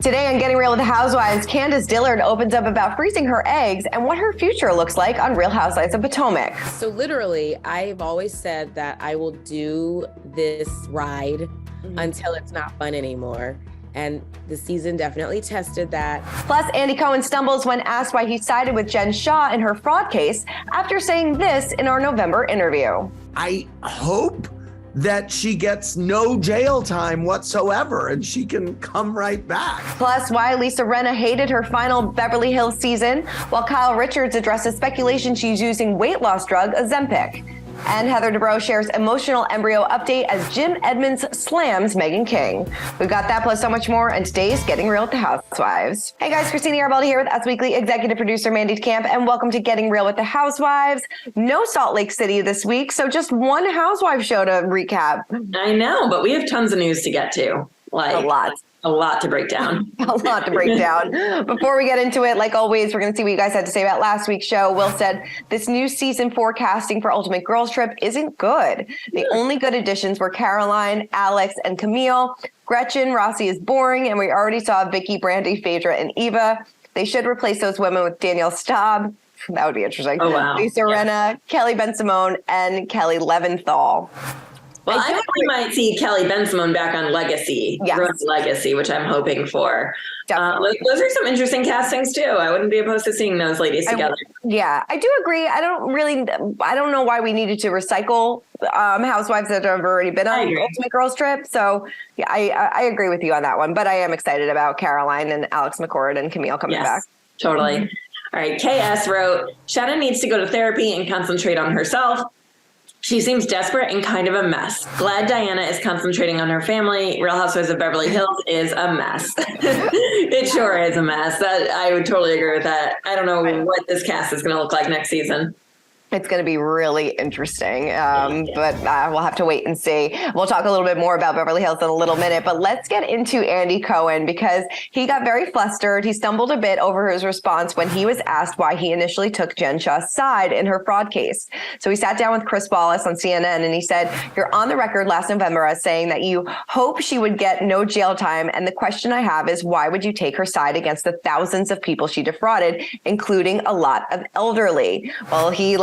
Today on Getting Real with the Housewives, Candace Dillard opens up about freezing her eggs and what her future looks like on Real Housewives of Potomac. So literally, I've always said that I will do this ride until it's not fun anymore. And the season definitely tested that. Plus, Andy Cohen stumbles when asked why he sided with Jen Shah in her fraud case after saying this in our November interview. I hope that she gets no jail time whatsoever and she can come right back. Plus, why Lisa Rinna hated her final Beverly Hills season, while Kyle Richards addresses speculation she's using weight loss drug Ozempic. And Heather Dubrow shares emotional embryo update as Jim Edmonds slams Meghan King. We've got that plus so much more in today's Getting Real with the Housewives. Hey guys, Christina Arbaldi here with Us Weekly executive producer Mandy Camp, and welcome to Getting Real with the Housewives. No Salt Lake City this week, so just one Housewives show to recap. I know, but we have tons of news to get to. A lot to break down. A lot to break down. Before we get into it, like always, we're going to see what you guys had to say about last week's show. Will said this new season forecasting for Ultimate Girls Trip isn't good. The only good additions were Caroline, Alex, and Camille. Gretchen, Rossi is boring, and we already saw Vicky, Brandy, Phaedra, and Eva. They should replace those women with Danielle Staub. That would be interesting. Oh, wow. Lisa Rinna, Kelly Ben-Simone, and Kelly Leventhal. Well, I think we might see Kelly Ben-Simone back on Legacy, yes. Rose Legacy, which I'm hoping for. Those are some interesting castings too. I wouldn't be opposed to seeing those ladies together. I do agree. I don't know why we needed to recycle housewives that have already been on Ultimate Girls Trip. So yeah, I agree with you on that one. But I am excited about Caroline and Alex McCord and Camille coming back. Totally. All right. KS wrote, Shannon needs to go to therapy and concentrate on herself. She seems desperate and kind of a mess. Glad Diana is concentrating on her family. Real Housewives of Beverly Hills is a mess. It sure is a mess. That I would totally agree with that. I don't know what this cast is going to look like next season. It's going to be really interesting, but we'll have to wait and see. We'll talk a little bit more about Beverly Hills in a little minute, but let's get into Andy Cohen because he got very flustered. He stumbled a bit over his response when he was asked why he initially took Jen Shah's side in her fraud case. So he sat down with Chris Wallace on CNN and he said, "You're on the record last November as saying that you hope she would get no jail time. And the question I have is, why would you take her side against the thousands of people she defrauded, including a lot of elderly?" Well, he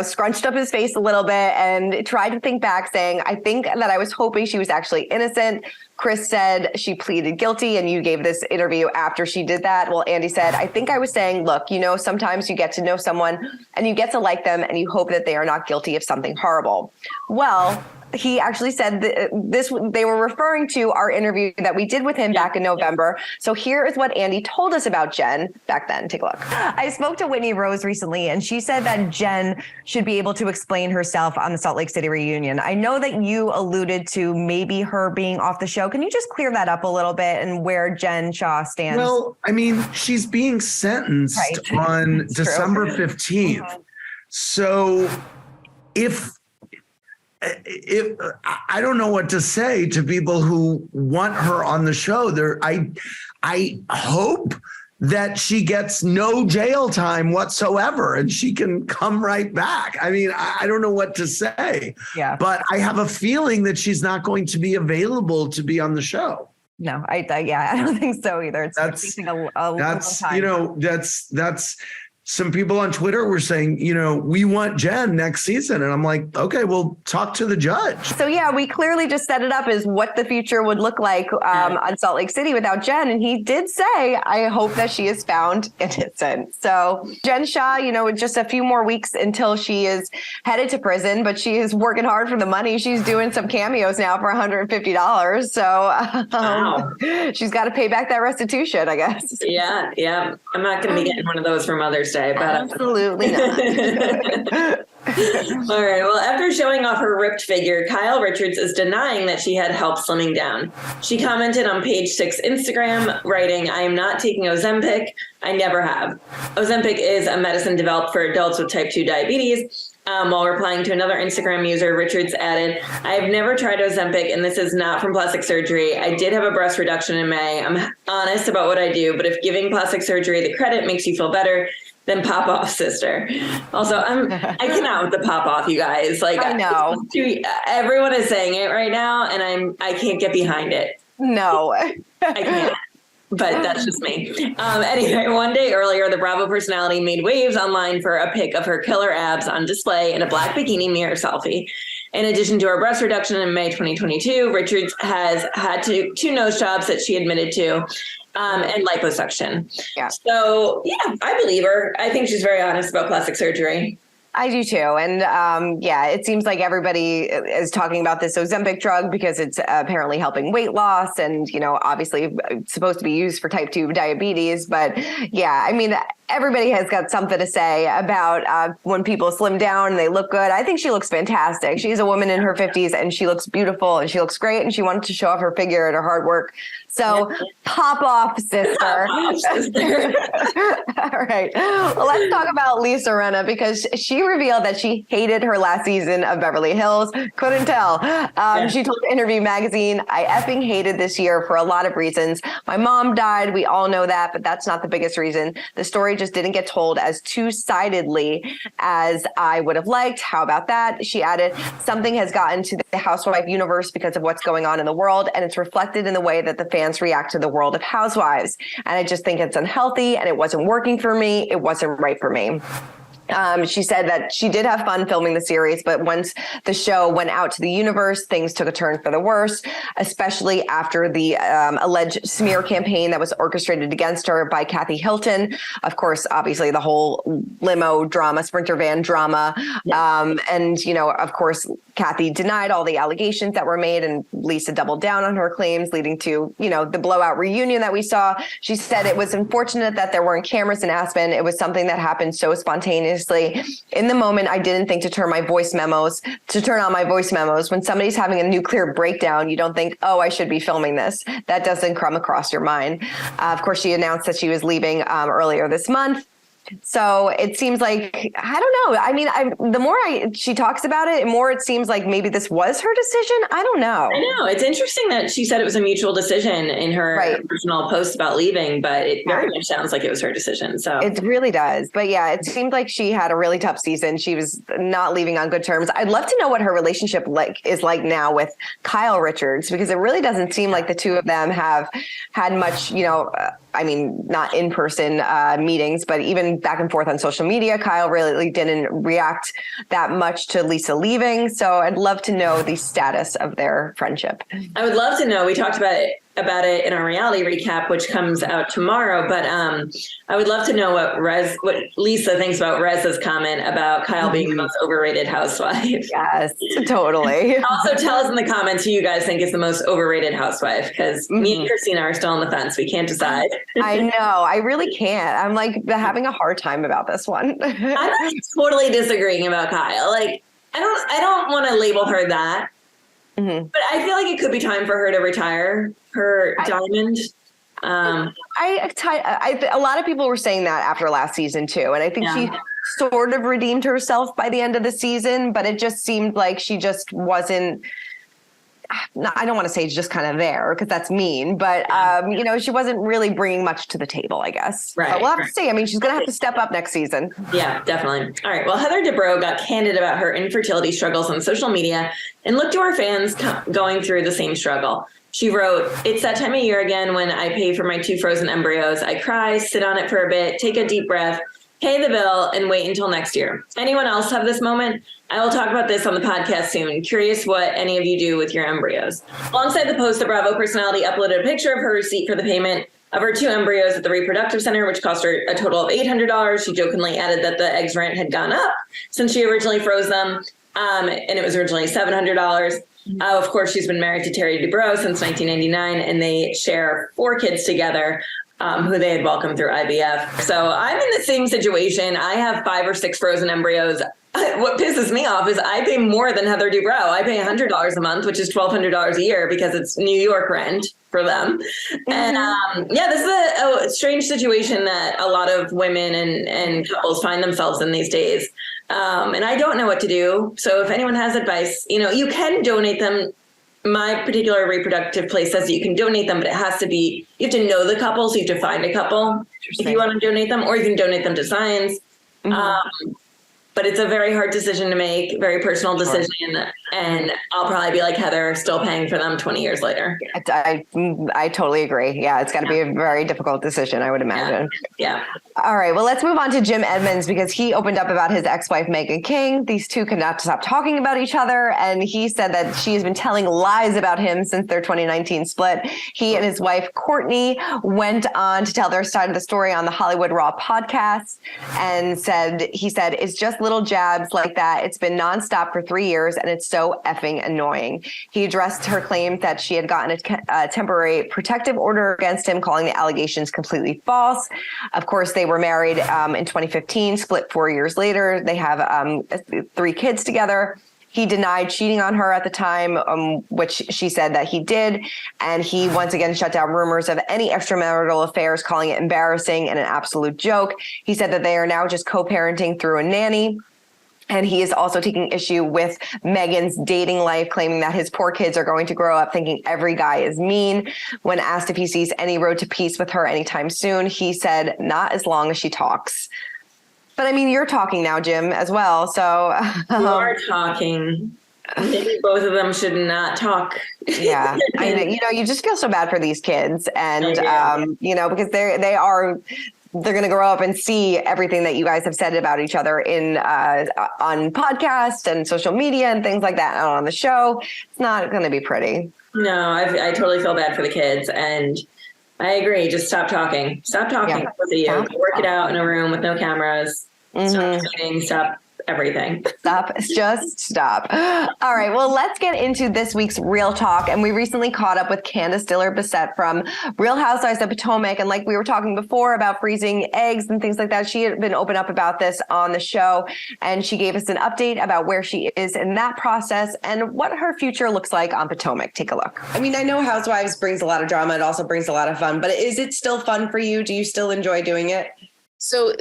scrunched up his face a little bit and tried to think back, saying, "I think that I was hoping she was actually innocent." Chris said she pleaded guilty, and you gave this interview after she did that. Well, Andy said, "I think I was saying, look, sometimes you get to know someone and you get to like them and you hope that they are not guilty of something horrible." Well, he actually said they were referring to our interview that we did with him back in November. So here is what Andy told us about Jen back then. Take a look. I spoke to Whitney Rose recently, and she said that Jen should be able to explain herself on the Salt Lake City reunion. I know that you alluded to maybe her being off the show. Can you just clear that up a little bit and where Jen Shah stands? Well, I mean, she's being sentenced on December 15th. So if I don't know what to say to people who want her on the show. I hope that she gets no jail time whatsoever and she can come right back. I mean, I don't know what to say. Yeah. But I have a feeling that she's not going to be available to be on the show. No, I don't think so either. It's taking a long time. That's some people on Twitter were saying, we want Jen next season. And I'm like, okay, well, talk to the judge. So, yeah, we clearly just set it up as what the future would look like on Salt Lake City without Jen. And he did say, I hope that she is found innocent. So Jen Shah, just a few more weeks until she is headed to prison, but she is working hard for the money. She's doing some cameos now for $150. So she's got to pay back that restitution, I guess. Yeah. I'm not going to be getting one of those for Mother's Day, but absolutely not. All right. Well, after showing off her ripped figure, Kyle Richards is denying that she had help slimming down. She commented on Page 6 Instagram, writing, "I am not taking Ozempic. I never have. Ozempic is a medicine developed for adults with type 2 diabetes. While replying to another Instagram user, Richards added, "I have never tried Ozempic, and this is not from plastic surgery. I did have a breast reduction in May. I'm honest about what I do, but if giving plastic surgery the credit makes you feel better, then pop off, sister." Also, I cannot with the pop off, you guys. I know. Everyone is saying it right now, and I can't get behind it. No. I can't. but that's just me. Anyway, one day earlier, the Bravo personality made waves online for a pic of her killer abs on display in a black bikini mirror selfie. In addition to her breast reduction in May 2022, Richards has had two nose jobs that she admitted to, and liposuction. Yeah. So, yeah, I believe her. I think she's very honest about plastic surgery. I do too. And yeah, it seems like everybody is talking about this Ozempic drug because it's apparently helping weight loss and, you know, obviously it's supposed to be used for type 2 diabetes. But yeah, I mean, everybody has got something to say about when people slim down and they look good. I think she looks fantastic. She's a woman in her 50s and she looks beautiful and she looks great and she wanted to show off her figure and her hard work. So pop off, sister. All right. Well, let's talk about Lisa Rinna because she revealed that she hated her last season of Beverly Hills. Couldn't tell. She told Interview Magazine, I effing hated this year for a lot of reasons. My mom died. We all know that, but that's not the biggest reason. The story just didn't get told as two-sidedly as I would have liked. How about that? She added, something has gotten to the housewife universe because of what's going on in the world, and it's reflected in the way that the fans react to the world of housewives. And I just think it's unhealthy and it wasn't working for me. It wasn't right for me. She said that she did have fun filming the series, but once the show went out to the universe, things took a turn for the worse, especially after the alleged smear campaign that was orchestrated against her by Kathy Hilton. Of course, obviously the whole limo drama, Sprinter van drama. And, you know, of course, Kathy denied all the allegations that were made and Lisa doubled down on her claims, leading to, you know, the blowout reunion that we saw. She said it was unfortunate that there weren't cameras in Aspen. It was something that happened so spontaneously. In the moment, I didn't think to turn on my voice memos. When somebody's having a nuclear breakdown, you don't think, oh, I should be filming this. That doesn't come across your mind. Of course, she announced that she was leaving earlier this month. So it seems like, I don't know. I mean, the more she talks about it, the more it seems like maybe this was her decision. I don't know. I know. It's interesting that she said it was a mutual decision in her personal post about leaving, but it very much sounds like it was her decision. So it really does. But yeah, it seemed like she had a really tough season. She was not leaving on good terms. I'd love to know what her relationship is like now with Kyle Richards, because it really doesn't seem like the two of them have had much, you know, I mean, not in-person meetings, but even back and forth on social media. Kyle really didn't react that much to Lisa leaving. So I'd love to know the status of their friendship. I would love to know. We talked about it in our reality recap, which comes out tomorrow. But I would love to know what Lisa thinks about Rez's comment about Kyle being the most overrated housewife. Yes, totally. Also, tell us in the comments who you guys think is the most overrated housewife, because me and Christina are still on the fence. We can't decide. I know. I really can't. I'm like having a hard time about this one. I'm totally disagreeing about Kyle. Like, I don't want to label her that. Mm-hmm. But I feel like it could be time for her to retire her diamond. A lot of people were saying that after last season too, and I think she sort of redeemed herself by the end of the season, but it just seemed like she just wasn't. I don't want to say just kind of there because that's mean, but you know, she wasn't really bringing much to the table, I guess. Right. But we'll have to see. I mean, she's going to have to step up next season. Yeah, definitely. All right. Well, Heather Dubrow got candid about her infertility struggles on social media and looked to her fans going through the same struggle. She wrote, "It's that time of year again when I pay for my 2 frozen embryos. I cry, sit on it for a bit, take a deep breath, pay the bill, and wait until next year. Anyone else have this moment? I will talk about this on the podcast soon. Curious what any of you do with your embryos." Alongside the post, the Bravo personality uploaded a picture of her receipt for the payment of her 2 embryos at the reproductive center, which cost her a total of $800. She jokingly added that the eggs rent had gone up since she originally froze them, and it was originally $700. Of course, she's been married to Terry Dubrow since 1999, and they share 4 kids together, who they had welcomed through IVF. So I'm in the same situation. I have 5 or 6 frozen embryos. What pisses me off is I pay more than Heather Dubrow. I pay $100 a month, which is $1,200 a year because it's New York rent for them. And this is a strange situation that a lot of women and couples find themselves in these days. And I don't know what to do. So if anyone has advice, you know, you can donate them. My particular reproductive place says that you can donate them, but it has to be, you have to know the couple. So you have to find a couple if you want to donate them, or you can donate them to Science. but it's a very hard decision to make, very personal decision. And I'll probably be like Heather, still paying for them 20 years later. I totally agree. Yeah, it's got to be a very difficult decision, I would imagine. Yeah. All right. Well, let's move on to Jim Edmonds because he opened up about his ex-wife, Meghan King. These two could not stop talking about each other. And he said that she has been telling lies about him since their 2019 split. He and his wife, Courtney, went on to tell their side of the story on the Hollywood Raw podcast and he said, it's just little jabs like that. It's been nonstop for 3 years and it's so effing annoying. He addressed her claim that she had gotten a temporary protective order against him, calling the allegations completely false. Of course, they were married in 2015, split 4 years later. They have 3 kids together. He denied cheating on her at the time, which she said that he did. And he once again shut down rumors of any extramarital affairs, calling it embarrassing and an absolute joke. He said that they are now just co-parenting through a nanny. And he is also taking issue with Meghan's dating life, claiming that his poor kids are going to grow up thinking every guy is mean. When asked if he sees any road to peace with her anytime soon, he said, not as long as she talks. But I mean, you're talking now, Jim, as well. So you are talking. Maybe both of them should not talk. Yeah. I mean, you just feel so bad for these kids. And, because they're going to grow up and see everything that you guys have said about each other on podcasts and social media and things like that, and on the show. It's not going to be pretty. No, I totally feel bad for the kids, and I agree. Just stop talking. Stop talking. Yeah. Both of you. Work it out in a room with no cameras. Stop tweeting. Stop everything. Just stop. All right. Well, let's get into this week's Real Talk. And we recently caught up with Candace Diller-Bissett from Real Housewives of Potomac. And like we were talking before about freezing eggs and things like that, she had been open up about this on the show. And she gave us an update about where she is in that process and what her future looks like on Potomac. Take a look. I mean, I know Housewives brings a lot of drama. It also brings a lot of fun. But is it still fun for you? Do you still enjoy doing it? So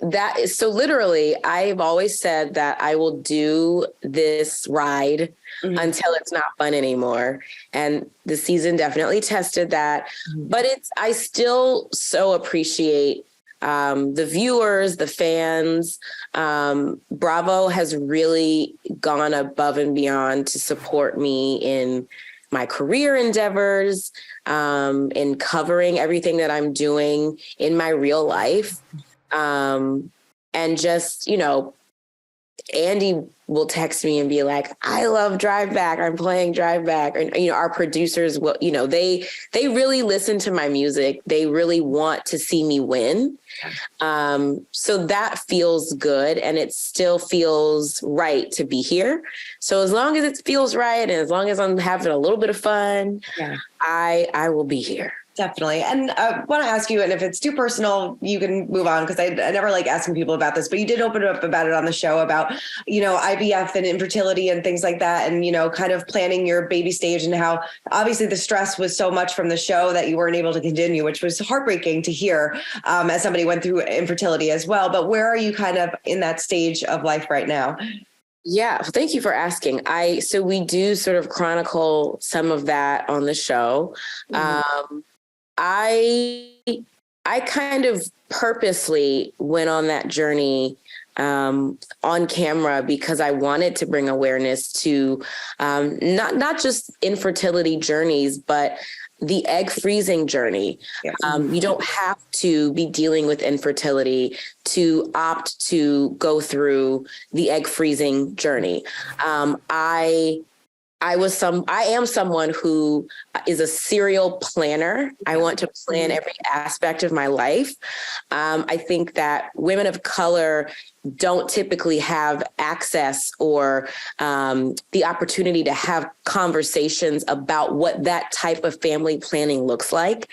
literally, I've always said that I will do this ride until it's not fun anymore. And the season definitely tested that. But I still so appreciate the viewers, the fans. Bravo has really gone above and beyond to support me in my career endeavors, in covering everything that I'm doing in my real life. And just, Andy will text me and be like, I love Drive Back. I'm playing Drive Back. And, our producers will, they really listen to my music. They really want to see me win. So that feels good. And it still feels right to be here. So as long as it feels right, and as long as I'm having a little bit of fun, I will be here. Definitely. And I want to ask you, and if it's too personal, you can move on, because I never like asking people about this, but you did open up about it on the show about, IVF and infertility and things like that. And, kind of planning your baby stage, and how obviously the stress was so much from the show that you weren't able to continue, which was heartbreaking to hear, as somebody went through infertility as well. But where are you kind of in that stage of life right now? Yeah, thank you for asking. So we do sort of chronicle some of that on the show. I kind of purposely went on that journey on camera because I wanted to bring awareness to not just infertility journeys, but the egg freezing journey. Yeah. You don't have to be dealing with infertility to opt to go through the egg freezing journey. I am someone who is a serial planner. I want to plan every aspect of my life. I think that women of color don't typically have access or the opportunity to have conversations about what that type of family planning looks like.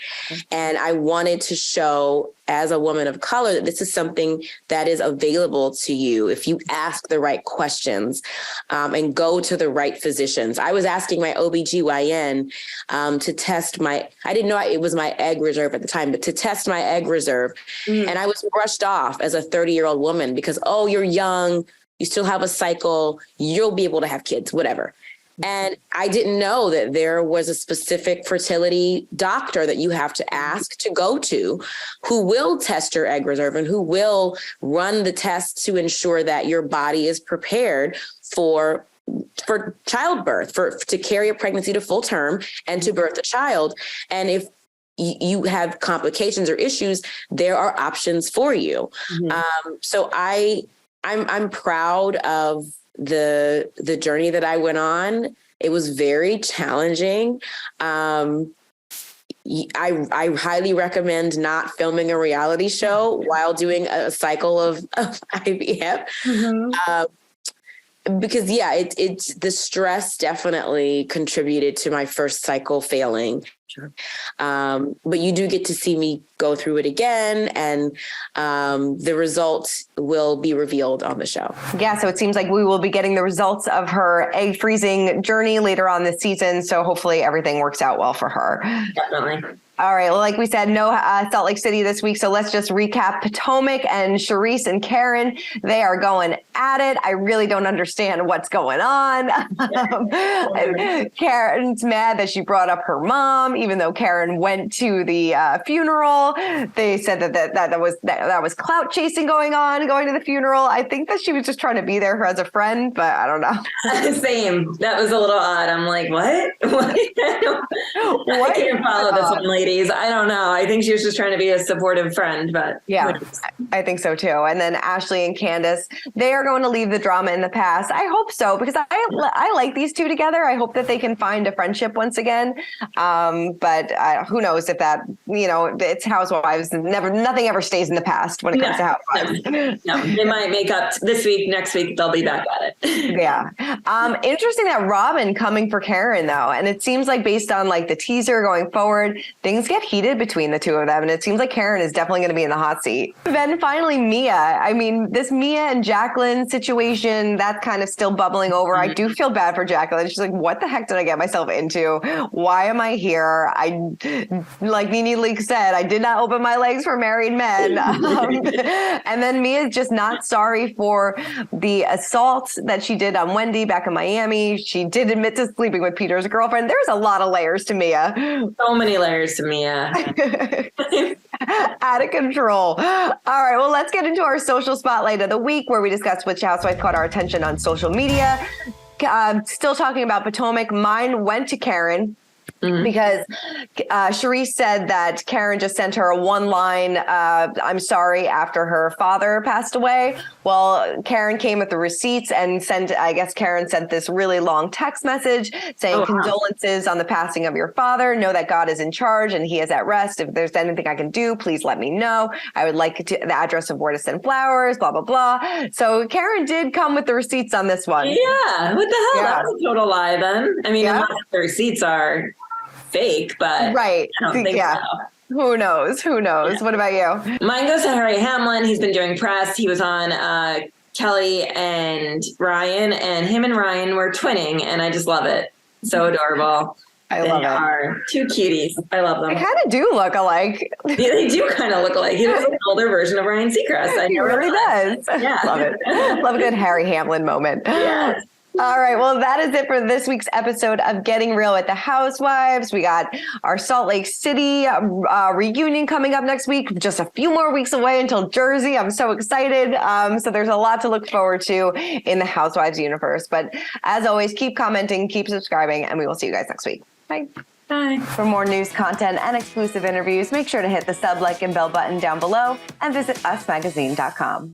And I wanted to show, as a woman of color, that this is something that is available to you if you ask the right questions and go to the right physicians. I was asking my OBGYN to test I didn't know it was my egg reserve at the time, but to test my egg reserve. And I was brushed off as a 30-year-old woman because, oh, you're young, you still have a cycle, you'll be able to have kids, whatever. And I didn't know that there was a specific fertility doctor that you have to ask to go to, who will test your egg reserve and who will run the tests to ensure that your body is prepared for childbirth, to carry a pregnancy to full term and to birth a child. And if you have complications or issues, there are options for you. So I'm proud of the journey that I went on. It was very challenging. I highly recommend not filming a reality show while doing a cycle of IVF. Because it's the stress definitely contributed to my first cycle failing. Sure. But you do get to see me go through it again, and the results will be revealed on the show. Yeah, so it seems like we will be getting the results of her egg freezing journey later on this season. So hopefully everything works out well for her. Definitely. All right. Well, like we said, no Salt Lake City this week. So let's just recap. Potomac and Charisse and Karen, they are going at it. I really don't understand what's going on. Karen's mad that she brought up her mom, even though Karen went to the funeral. They said that was clout chasing going to the funeral. I think that she was just trying to be there as a friend, but I don't know. Same. That was a little odd. I'm like, what? I can't follow this one, lady. I don't know. I think she was just trying to be a supportive friend, but yeah, I think so too. And then Ashley and Candace, they are going to leave the drama in the past. I hope so, because I like these two together. I hope that they can find a friendship once again. But who knows if that, it's Housewives. Nothing ever stays in the past when it comes to Housewives. No, they might make up this week. Next week, they'll be back at it. Yeah. Interesting that Robin coming for Karen though. And it seems like based on like the teaser going forward, things get heated between the two of them. And it seems like Karen is definitely going to be in the hot seat. Then finally, Mia. I mean, this Mia and Jacqueline situation, that's kind of still bubbling over. I do feel bad for Jacqueline. She's like, what the heck did I get myself into? Why am I here? Like Nene Leak said, I did not open my legs for married men. And then Mia's just not sorry for the assault that she did on Wendy back in Miami. She did admit to sleeping with Peter's girlfriend. There's a lot of layers to Mia. So many layers to Mia. Out of control. All right. Well, let's get into our social spotlight of the week, where we discuss which housewife caught our attention on social media. Still talking about Potomac. Mine went to Karen. Because Charisse said that Karen just sent her a one-line, I'm sorry, after her father passed away. Well, Karen came with the receipts and Karen sent this really long text message saying, condolences on the passing of your father. Know that God is in charge and he is at rest. If there's anything I can do, please let me know. I would like the address of where to send flowers, blah, blah, blah. So Karen did come with the receipts on this one. Yeah. What the hell? Yeah. That was a total lie then. I mean, unless the receipts are fake, but right. I don't think so. Who knows? Yeah. What about you? Mine goes to Harry Hamlin. He's been doing press. He was on Kelly and Ryan, and him and Ryan were twinning, and I just love it. So adorable. I love it. They are two cuties. I love them. They kind of do look alike. Yeah, they do kind of look alike. He was an older version of Ryan Seacrest. He really does. Yeah. Love it. Love a good Harry Hamlin moment. Yes. All right. Well, that is it for this week's episode of Getting Real with the Housewives. We got our Salt Lake City reunion coming up next week. Just a few more weeks away until Jersey. I'm so excited. So there's a lot to look forward to in the Housewives universe. But as always, keep commenting, keep subscribing, and we will see you guys next week. Bye. Bye. For more news, content, and exclusive interviews, make sure to hit the sub, like, and bell button down below and visit usmagazine.com.